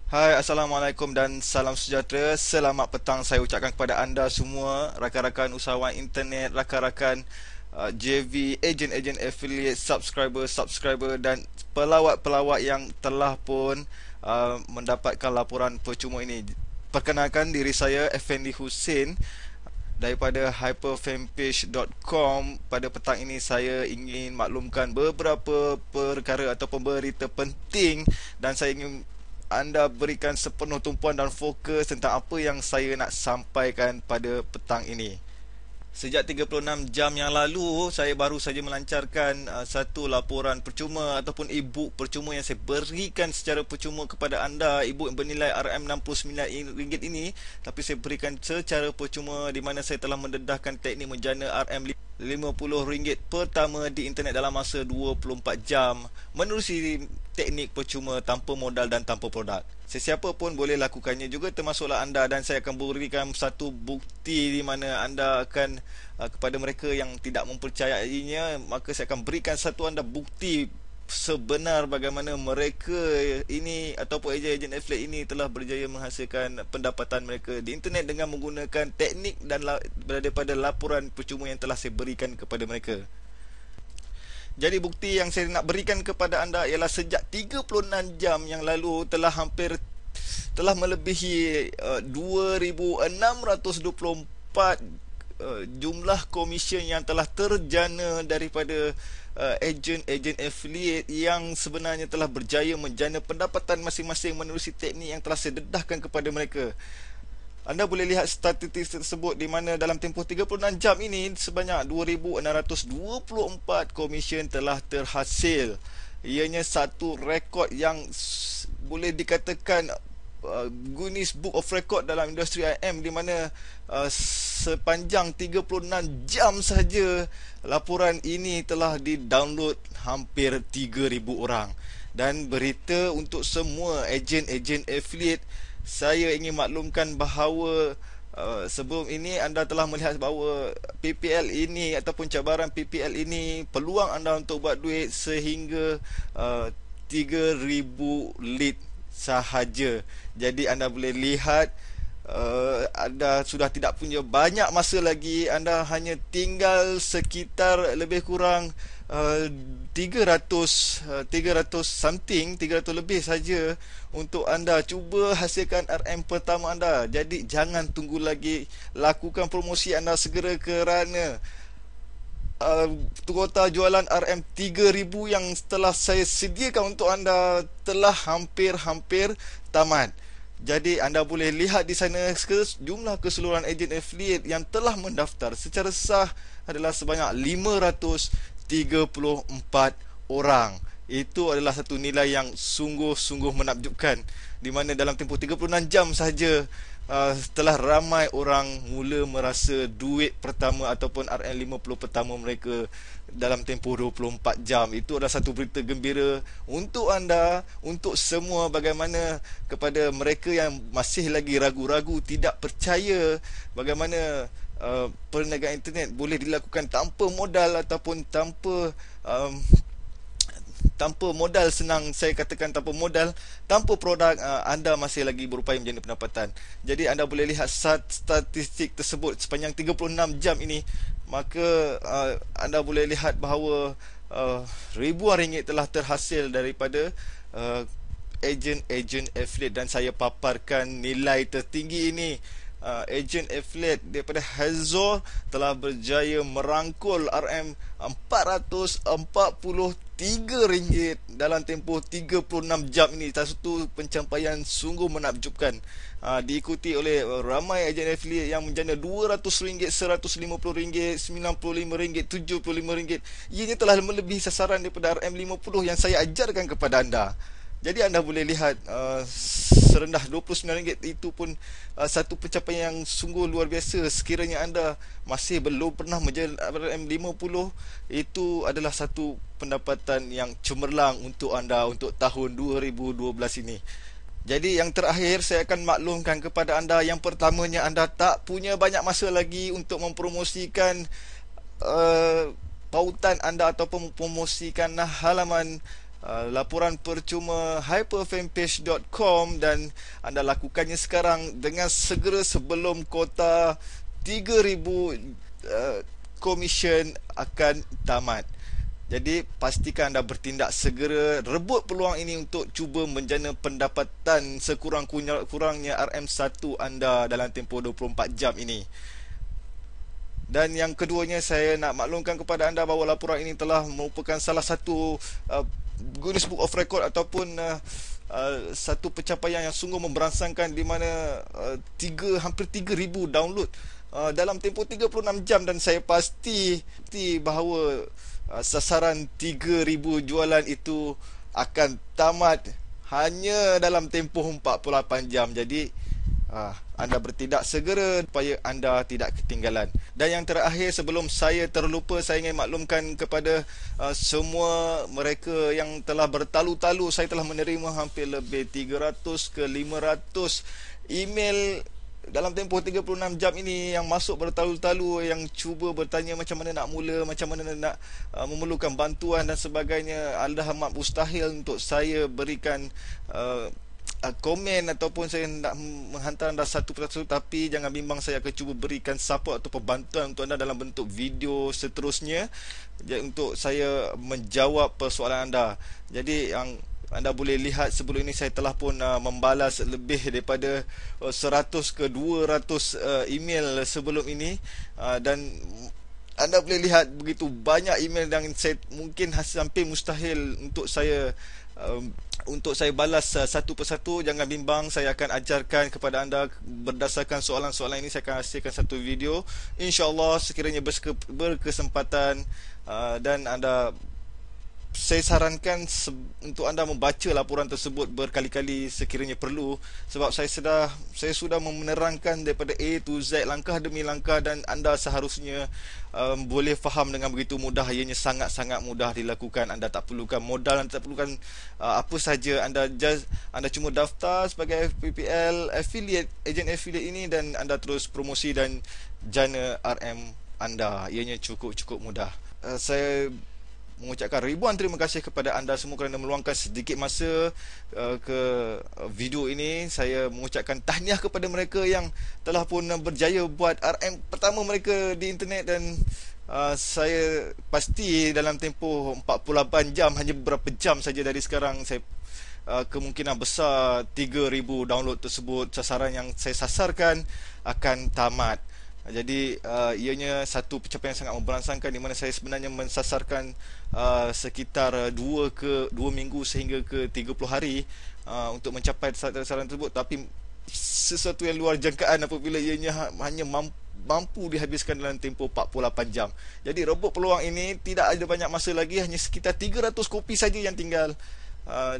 Hai, Assalamualaikum dan salam sejahtera. Selamat petang saya ucapkan kepada anda semua, rakan-rakan usahawan internet, rakan-rakan JV, ejen-ejen affiliate, subscriber dan pelawat-pelawat yang telah pun mendapatkan laporan percuma ini. Perkenalkan diri saya Effendi Hussein daripada hyperfanpage.com. Pada petang ini saya ingin maklumkan beberapa perkara ataupun berita penting, dan saya ingin anda berikan sepenuh tumpuan dan fokus tentang apa yang saya nak sampaikan pada petang ini. Sejak 36 jam yang lalu, saya baru saja melancarkan satu laporan percuma ataupun e-book percuma yang saya berikan secara percuma kepada anda. E-book yang bernilai RM69 ini, tapi saya berikan secara percuma, di mana saya telah mendedahkan teknik menjana RM50 pertama di internet dalam masa 24 jam menerusi teknik percuma tanpa modal dan tanpa produk. Sesiapa pun boleh lakukannya juga, termasuklah anda, dan saya akan berikan satu bukti di mana anda akan kepada mereka yang tidak mempercayainya, maka saya akan berikan satu anda bukti sebenar bagaimana mereka ini ataupun ejen-ejen affiliate ini telah berjaya menghasilkan pendapatan mereka di internet dengan menggunakan teknik dan daripada laporan percuma yang telah saya berikan kepada mereka. Jadi bukti yang saya nak berikan kepada anda ialah sejak 36 jam yang lalu telah melebihi 2624 jumlah komisen yang telah terjana daripada ejen-ejen affiliate yang sebenarnya telah berjaya menjana pendapatan masing-masing menerusi teknik yang telah saya dedahkan kepada mereka. Anda boleh lihat statistik tersebut, di mana dalam tempoh 36 jam ini sebanyak 2624 komisen telah terhasil. Ianya satu rekod yang boleh dikatakan Guinness Book of Record dalam industri IM, di mana sepanjang 36 jam saja laporan ini telah di-download hampir 3000 orang. Dan berita untuk semua ejen-ejen affiliate, saya ingin maklumkan bahawa sebelum ini anda telah melihat bahawa PPL ini ataupun cabaran PPL ini, peluang anda untuk buat duit sehingga 3000 lead sahaja. Jadi anda boleh lihat anda sudah tidak punya banyak masa lagi. Anda hanya tinggal sekitar lebih kurang 300 lebih saja untuk anda cuba hasilkan RM pertama anda. Jadi jangan tunggu lagi, lakukan promosi anda segera, kerana kuota jualan RM3000 yang telah saya sediakan untuk anda telah hampir tamat. Jadi anda boleh lihat di sana jumlah keseluruhan ejen affiliate yang telah mendaftar secara sah adalah sebanyak 534 orang. Itu adalah satu nilai yang sungguh-sungguh menakjubkan, di mana dalam tempoh 36 jam saja telah ramai orang mula merasa duit pertama ataupun RM50 pertama mereka dalam tempoh 24 jam. Itu adalah satu berita gembira untuk anda, untuk semua. Bagaimana kepada mereka yang masih lagi ragu-ragu, tidak percaya bagaimana perniagaan internet boleh dilakukan tanpa modal ataupun tanpa modal, senang saya katakan tanpa modal, tanpa produk, anda masih lagi berupaya menjana pendapatan. Jadi anda boleh lihat statistik tersebut sepanjang 36 jam ini, maka anda boleh lihat bahawa ribuan ringgit telah terhasil daripada ejen-ejen affiliate. Dan saya paparkan nilai tertinggi ini. Ejen affiliate daripada Hazor telah berjaya merangkul RM443 dalam tempoh 36 jam ini. Satu pencapaian sungguh menakjubkan. Diikuti oleh ramai ejen affiliate yang menjana RM200, RM150, RM95, RM75. Ianya telah melebihi sasaran daripada RM50 yang saya ajarkan kepada anda. Jadi anda boleh lihat serendah RM29 itu pun satu pencapaian yang sungguh luar biasa. Sekiranya anda masih belum pernah menjana RM50, itu adalah satu pendapatan yang cemerlang untuk anda untuk tahun 2012 ini. Jadi yang terakhir, saya akan maklumkan kepada anda, yang pertamanya, anda tak punya banyak masa lagi untuk mempromosikan pautan anda ataupun mempromosikan halaman laporan percuma hyperfanpage.com, dan anda lakukannya sekarang dengan segera sebelum kota 3,000 komisen akan tamat. Jadi pastikan anda bertindak segera, rebut peluang ini untuk cuba menjana pendapatan sekurang-kurangnya RM1 anda dalam tempoh 24 jam ini. Dan yang keduanya, saya nak maklumkan kepada anda bahawa laporan ini telah merupakan salah satu Guinness Book of Record ataupun satu pencapaian yang sungguh memberangsangkan, di mana hampir 3,000 download dalam tempoh 36 jam, dan saya pasti bahawa sasaran 3,000 jualan itu akan tamat hanya dalam tempoh 48 jam. Jadi anda bertindak segera supaya anda tidak ketinggalan. Dan yang terakhir, sebelum saya terlupa, saya ingin maklumkan kepada semua mereka yang telah bertalu-talu. Saya telah menerima hampir lebih 300 ke 500 email dalam tempoh 36 jam ini yang masuk bertalu-talu, yang cuba bertanya macam mana nak mula, macam mana nak memerlukan bantuan dan sebagainya. Amat mustahil untuk saya berikan komen ataupun saya nak menghantar anda satu persatu, tapi jangan bimbang, saya akan cuba berikan support atau bantuan untuk anda dalam bentuk video seterusnya untuk saya menjawab persoalan anda. Jadi yang anda boleh lihat, sebelum ini saya telah pun membalas lebih daripada 100 ke 200 email sebelum ini, dan anda boleh lihat begitu banyak email yang saya mungkin hampir mustahil untuk saya balas satu persatu. Jangan bimbang, saya akan ajarkan kepada anda berdasarkan soalan-soalan ini. Saya akan hasilkan satu video, InsyaAllah sekiranya berkesempatan, dan saya sarankan untuk anda membaca laporan tersebut berkali-kali sekiranya perlu, sebab saya sudah menerangkan daripada A to Z, langkah demi langkah, dan anda seharusnya boleh faham dengan begitu mudah. Ianya sangat-sangat mudah dilakukan. Anda tak perlukan modal, anda tak perlukan apa saja. Anda cuma daftar sebagai FPPL affiliate, ejen affiliate ini, dan anda terus promosi dan jana RM anda. Ianya cukup mudah. Saya mengucapkan ribuan terima kasih kepada anda semua kerana meluangkan sedikit masa ke video ini. Saya mengucapkan tahniah kepada mereka yang telah pun berjaya buat RM pertama mereka di internet, dan saya pasti dalam tempoh 48 jam, hanya beberapa jam saja dari sekarang, saya kemungkinan besar 3,000 download tersebut, sasaran yang saya sasarkan, akan tamat. Jadi ianya satu pencapaian sangat memberangsangkan, di mana saya sebenarnya mensasarkan sekitar 2 minggu sehingga ke 30 hari untuk mencapai sasaran tersebut, tapi sesuatu yang luar jangkaan apabila ianya hanya mampu dihabiskan dalam tempoh 48 jam. Jadi rebut peluang ini, tidak ada banyak masa lagi, hanya sekitar 300 kopi saja yang tinggal.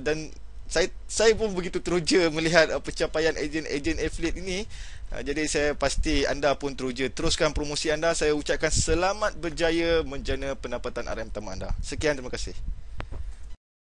Dan saya pun begitu teruja melihat pencapaian ejen affiliate ini. Jadi saya pasti anda pun teruja. Teruskan promosi anda. Saya ucapkan selamat berjaya menjana pendapatan RM pertama anda. Sekian, terima kasih.